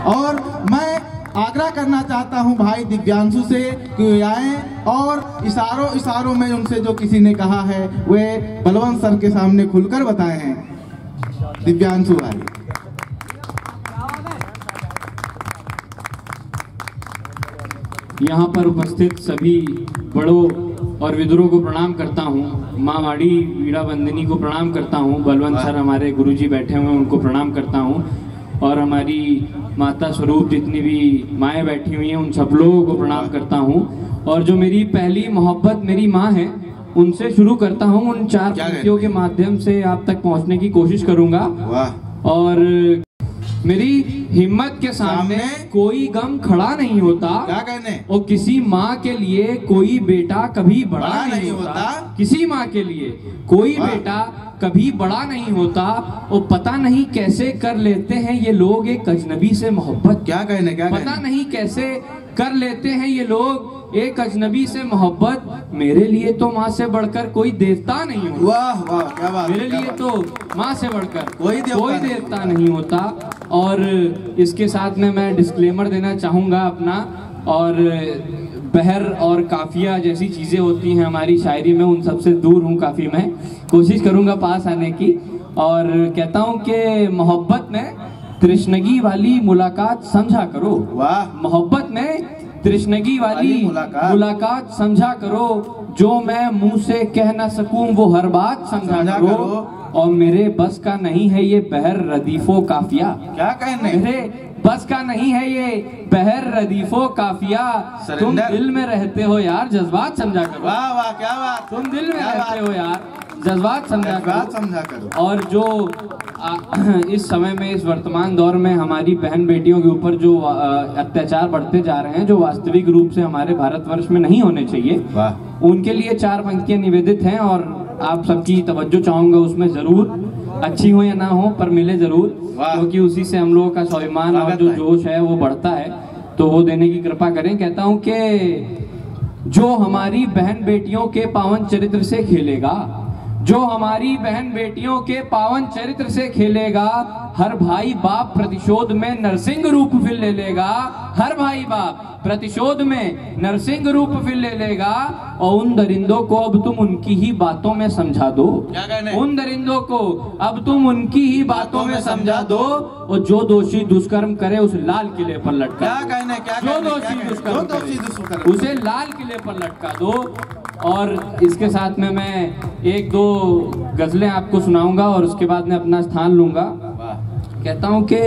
और मैं आग्रह करना चाहता हूं भाई दिव्यांशु से कि वे आए और इशारों में उनसे जो किसी ने कहा है वे बलवंत सर के सामने खुलकर बताएं। दिव्यांशु भाई। यहाँ पर उपस्थित सभी बड़ों और विदुरों को प्रणाम करता हूँ। माँ वाड़ी वीणा बंदिनी को प्रणाम करता हूँ। बलवंत सर हमारे गुरुजी बैठे हुए हैं, उनको प्रणाम करता हूँ। और हमारी माता स्वरूप जितनी भी माएँ बैठी हुई हैं उन सब लोगों को प्रणाम करता हूँ। और जो मेरी पहली मोहब्बत मेरी माँ है उनसे शुरू करता हूँ। उन 4 पंक्तियों के माध्यम से आप तक पहुँचने की कोशिश करूँगा। और मेरी हिम्मत के सामने कोई गम खड़ा नहीं होता। क्या कहने? और किसी माँ के लिए कोई बेटा कभी बड़ा नहीं होता। किसी माँ के लिए कोई बेटा कभी बड़ा नहीं होता। और पता नहीं कैसे कर लेते हैं ये लोग एक अजनबी से मोहब्बत। क्या कहने? क्या पता नहीं कैसे कर लेते हैं ये लोग एक अजनबी से मोहब्बत। मेरे लिए तो माँ से बढ़कर कोई देवता नहीं होता। वाह वाह, क्या बात। मेरे लिए तो माँ से बढ़कर कोई देवता नहीं होता। और इसके साथ में मैं डिस्क्लेमर देना चाहूँगा अपना। और बहर और काफिया जैसी चीज़ें होती हैं हमारी शायरी में, उन सबसे दूर हूँ काफ़ी। मैं कोशिश करूँगा पास आने की। और कहता हूँ कि मोहब्बत में तृष्णगी वाली मुलाकात समझा करो। वाह। मोहब्बत में तृष्णगी वाली मुलाकात समझा करो। जो मैं मुंह से कह ना सकूं वो हर बात समझा करो। और मेरे बस का नहीं है ये बहर रदीफो काफिया। क्या कहने? मेरे बस का नहीं है ये बहर रदीफो काफिया। तुम दिल में रहते हो यार जज्बात समझा करो। वाह वाह, क्या बात। तुम दिल में रहते हो यार जज्बात समझा करो। और जो इस समय में इस वर्तमान दौर में हमारी बहन बेटियों के ऊपर जो अत्याचार बढ़ते जा रहे हैं, जो वास्तविक रूप से हमारे भारतवर्ष में नहीं होने चाहिए, उनके लिए 4 पंक्तियां निवेदित हैं। और आप सबकी तवज्जो चाहूंगा उसमें जरूर, अच्छी हो या ना हो पर मिले जरूर, क्योंकि उसी से हम लोगों का स्वाभिमान और जो जोश है वो बढ़ता है। तो वो देने की कृपा करें। कहता हूँ कि जो हमारी बहन बेटियों के पावन चरित्र से खेलेगा, जो हमारी बहन बेटियों के पावन चरित्र से खेलेगा, हर भाई बाप प्रतिशोध में नरसिंह रूप फिर ले लेगा। हर भाई बाप प्रतिशोध में नरसिंह रूप फिर ले लेगा। और उन दरिंदों को अब तुम उनकी ही बातों में समझा दो। उन दरिंदों को अब तुम उनकी ही बातों में समझा दो। और जो दोषी दुष्कर्म करे उसे लाल किले पर लटका। क्या कहने? जो दोषी दुष्कर्म करे उसे लाल किले पर लटका दो। और इसके साथ में मैं 1-2 गजलें आपको सुनाऊंगा और उसके बाद मैं अपना स्थान लूंगा। कहता हूँ कि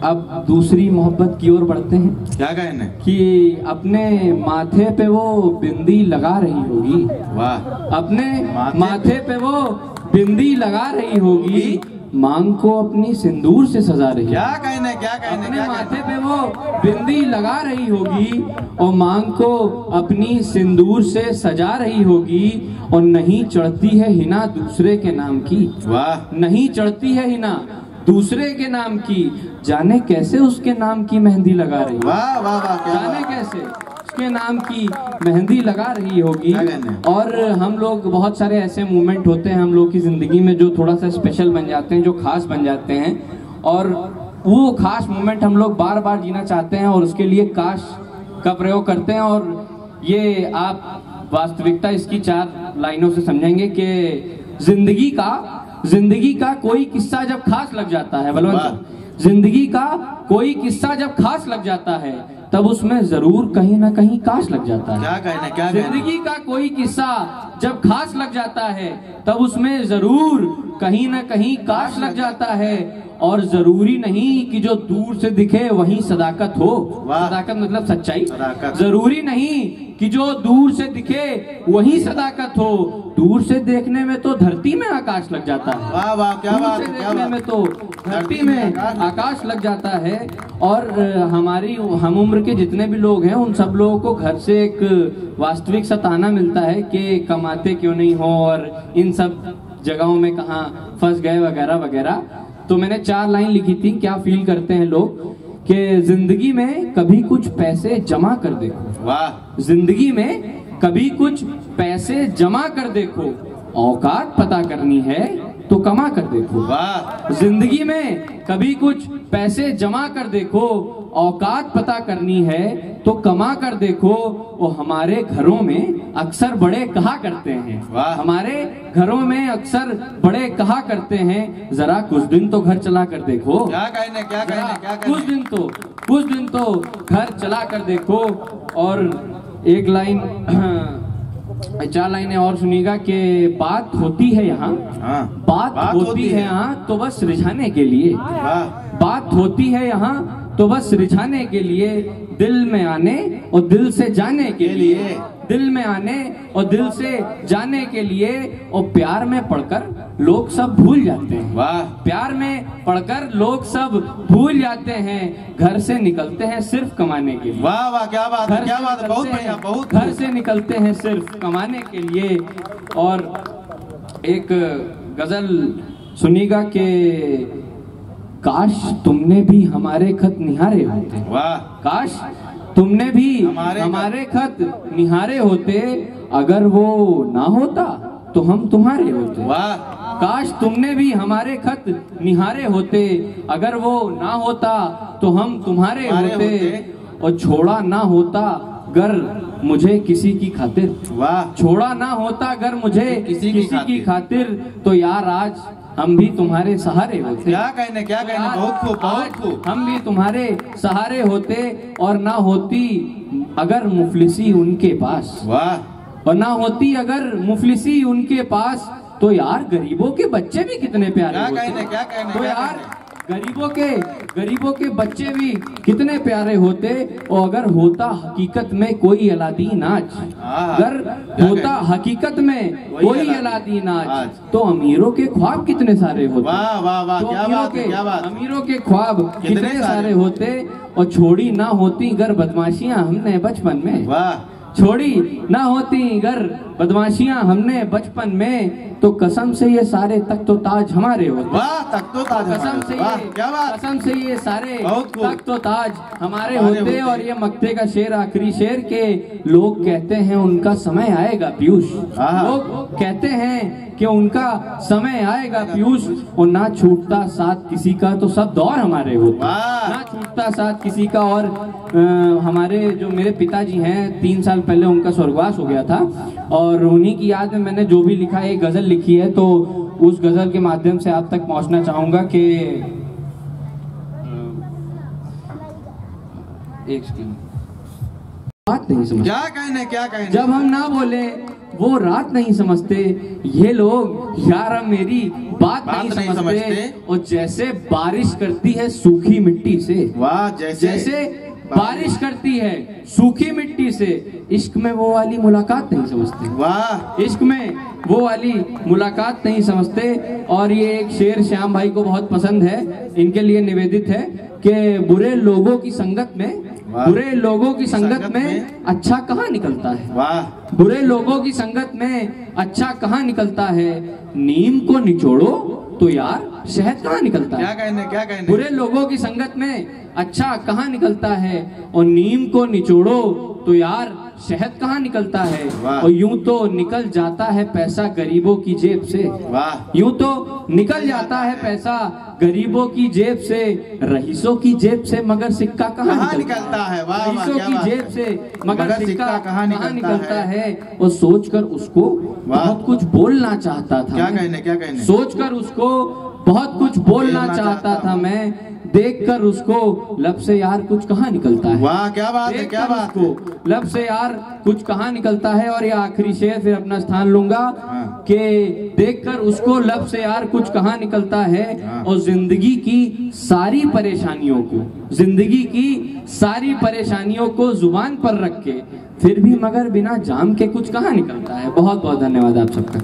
अब दूसरी मोहब्बत की ओर बढ़ते हैं। क्या कहने? कि अपने माथे पे वो बिंदी लगा रही होगी। वाह। अपने माथे पे वो बिंदी लगा रही होगी, मांग को अपनी सिंदूर से सजा रही। क्या कहने? क्या कहने? अपने माथे पे वो बिंदी लगा रही होगी और मांग को अपनी सिंदूर से सजा रही होगी। और नहीं चढ़ती है हिना दूसरे के नाम की। वाह। नहीं चढ़ती है हिना दूसरे के नाम की, जाने कैसे उसके नाम की मेहंदी लगा रही। वाह वाह वाह, जाने कैसे उसके नाम की मेहंदी लगा रही होगी। और हम लोग बहुत सारे ऐसे मोमेंट होते हैं हम लोग की जिंदगी में जो थोड़ा सा स्पेशल बन जाते हैं, जो खास बन जाते हैं। और वो खास मोमेंट हम लोग बार बार जीना चाहते हैं और उसके लिए काश का प्रयोग करते हैं। और ये आप वास्तविकता इसकी 4 लाइनों से समझेंगे कि जिंदगी का कोई किस्सा जब खास लग जाता है, बलवंत, जिंदगी का कोई किस्सा जब खास लग जाता है तब उसमें जरूर कहीं ना कहीं काश लग जाता है। क्या कहने? क्या जिंदगी का कोई किस्सा जब खास लग जाता है तब उसमें जरूर कहीं ना कहीं काश लग जाता है। और जरूरी नहीं कि जो दूर से दिखे वही सदाकत हो। सदाकत मतलब सच्चाई। जरूरी नहीं कि जो दूर से दिखे वही सदाकत हो। दूर से देखने में तो धरती में आकाश लग जाता है। वाह वाह, क्या बात। दूर से देखने में तो धरती में आकाश लग जाता है। और हमारी हम उम्र के जितने भी लोग हैं उन सब लोगों को घर से एक वास्तविक सा ताना मिलता है कि कमाते क्यों नहीं हो और इन सब जगहों में कहाँ फंस गए वगैरह वगैरह। तो मैंने 4 लाइन लिखी थी, क्या फील करते हैं लोग कि जिंदगी में कभी कुछ पैसे जमा कर देखो। वाह। जिंदगी में कभी कुछ पैसे जमा कर देखो, औकात पता करनी है तो कमा कर देखो। वाह। जिंदगी में कभी कुछ पैसे जमा कर देखो, औकात पता करनी है तो कमा कर देखो। वो हमारे घरों में अक्सर बड़े कहा करते हैं, हमारे घरों में अक्सर बड़े कहा करते हैं, जरा कुछ दिन तो घर चला कर देखो। क्या कहने, क्या कहने, क्या कहने? कुछ दिन तो घर चला कर देखो। और एक लाइन 4 लाइनें और सुनिएगा कि बात होती है यहाँ, बात होती है यहाँ तो बस रिझाने के लिए, बात होती है यहाँ तो बस रिझाने के लिए, दिल में आने और दिल से जाने के लिए, दिल में आने और दिल से जाने के लिए। और प्यार में पढ़कर लोग सब भूल जाते हैं। वाह। प्यार में पढ़कर लोग सब भूल जाते हैं, घर से निकलते हैं सिर्फ कमाने के लिए। वाह वाह, क्या बात है, क्या बात है, बहुत बढ़िया, बहुत। घर से निकलते हैं सिर्फ कमाने के लिए। और एक गजल सुनिएगा कि काश तुमने भी हमारे खत निहारे होते। वाह। काश तुमने भी हमारे खत निहारे होते, अगर वो ना होता तो हम तुम्हारे होते। वाह। काश तुमने भी हमारे खत निहारे होते, अगर वो ना होता तो हम तुम्हारे होते। और छोड़ा ना होता गर मुझे किसी की खातिर। वाह। छोड़ा ना क्या अगर मुझे किसी की खातिर, तो यार आज हम भी तुम्हारे सहारे होते। क्या कहने, क्या कहने, बहुत खूब, बहुत खूब। हम भी तुम्हारे सहारे होते, और ना होती अगर मुफलिसी उनके पास। वाह। और ना होती अगर मुफलिसी उनके पास, तो यार गरीबों के बच्चे भी कितने प्यारे होते। क्या कहने, क्या कहने, तो यार गरीबों के बच्चे भी कितने प्यारे होते। और अगर होता हकीकत में कोई अलादीन आज, अगर होता हकीकत में कोई अलादीन आज, तो अमीरों के ख्वाब कितने सारे होते। वाह वाह वाह, क्या बात है, क्या बात। अमीरों के ख्वाब कितने सारे होते। और छोड़ी ना होती गर बदमाशियां हमने बचपन में। वाह। छोड़ी ना होती गर बदमाशियां हमने बचपन में, तो कसम से ये सारे तख्तो ताज हमारे होते। वाह, तख्तो ताज, कसम से क्या बात। कसम से ये सारे तख्तो ताज हमारे होते। और ये मक्ते का शेर, आखिरी शेर के लोग कहते हैं उनका समय आएगा पीयूष। लोग कहते हैं कि उनका समय आएगा पीयूष। और ना छूटता साथ किसी का तो सब दौर हमारे होते। ना छूटता साथ किसी का। और हमारे जो मेरे पिताजी हैं, 3 साल पहले उनका स्वर्गवास हो गया था, और उन्हीं की याद में मैंने जो भी लिखा है, एक गजल लिखी है, तो उस गजल के माध्यम से आप तक पहुंचना चाहूंगा कि एक बात नहीं समझते। क्या कहने, क्या कहने। जब हम ना बोले वो रात नहीं समझते, ये लोग यार मेरी बात नहीं समझते। और जैसे बारिश करती है सूखी मिट्टी से। वाह। जैसे बारिश करती है सूखी मिट्टी से, इश्क में वो वाली मुलाकात नहीं समझते। वाह। इश्क में वो वाली मुलाकात नहीं समझते। और ये एक शेर श्याम भाई को बहुत पसंद है, इनके लिए निवेदित है कि बुरे लोगों की संगत में अच्छा कहाँ निकलता है। वाह। बुरे लोगों की संगत में अच्छा कहाँ निकलता है, नीम को निचोड़ो तो यार शहद कहाँ निकलता है। क्या कहने, क्या कहने। बुरे लोगों की संगत में अच्छा कहाँ निकलता है, और नीम को निचोड़ो तो यार शहद कहाँ निकलता है। और यूं तो निकल जाता है पैसा गरीबों की जेब से। वाह। यूं तो निकल जाता है पैसा गरीबों की जेब से, रईसों की जेब से मगर सिक्का कहाँ निकलता है। रईसों की जेब से मगर सिक्का कहाँ निकलता है। और सोचकर उसको बहुत कुछ बोलना चाहता था। क्या कहने, क्या कहने। सोचकर उसको बहुत कुछ बोलना चाहता था मैं, देखकर उसको लब से यार कुछ कहाँ निकलता है। वाह, क्या बात है, क्या बात है। लब से यार कुछ कहाँ निकलता है। और ये आखिरी शेर फिर अपना स्थान लूंगा कि देखकर उसको लब से यार कुछ कहाँ निकलता है। और जिंदगी की सारी परेशानियों को जुबान पर रख के फिर भी मगर बिना जाम के कुछ कहाँ निकलता है। बहुत बहुत धन्यवाद आप सबका।